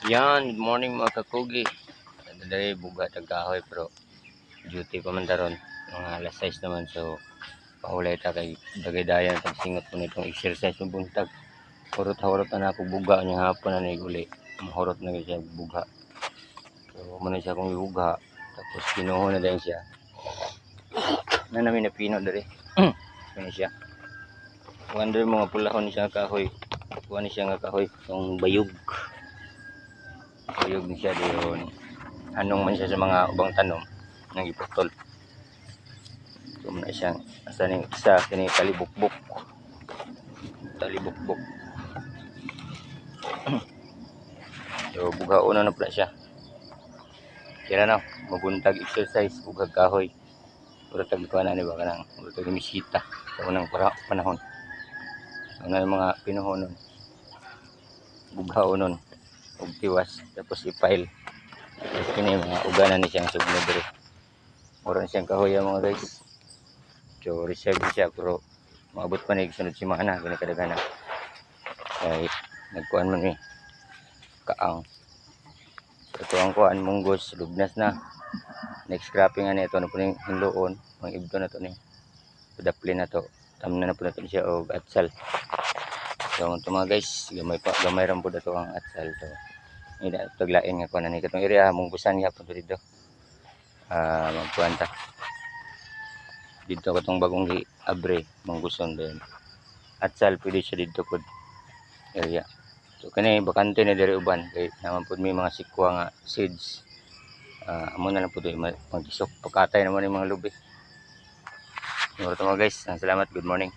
Yan, good morning mga kakugi. Dali buga tagkahoy pero duty pa man daron. Mga alas 6 naman so paulay ta kay dagay dayan tag singot ko nitong exercise ng buntag. Hurot-hurot na ako buga niya hapon na uli. Mahurot na siya buga. So muna siya kung buga tapos kinuha na din siya. Na namin na pino dali. Kani siya. Wonder mga pulahon siya kahoy. Kuha ni siya nga kahoy yung bayog. Bayog ni siya doon. Anong man siya sa mga ubang tanom ng iputol. So muna siyang asa ning isa kini talibukbuk. Talibukbuk. So bugaon na pala siya. Kaya na mabuntag exercise bugag kahoy. Puro tag ko na ni ba kanang puro tag misita sa unang panahon. So na mga pinuhonon. Bugaon nun og tiwas tapos i-file. Tapos kini mga uganan ni siyang sugnod diri. Mura siyang kahoy mga guys. So reserve siya pero maabot pa ni sunod semana gani kadagana. Kay nagkuan man ni kaang. Ito ang kuan munggos lugnas na. Next cropping ani ito na po ning hinloon, mga ibdo na to ni. Padaplin na to. Tamna na po na to siya og atsal. So ito mga guys, gamay ram po dato ang atsal to. Ida taglain nga kuan ani katong area munggusan gyapon to dito. Magkuan ta. Dito katong bagong gi abre mungguson din. Atsal pwede siya dito pod area. So kani bakante na diri uban kay naman pud may mga sikwa nga seeds. Amo na lang pud magisok pakatay naman yung mga lubi. Mga guys, salamat, good morning.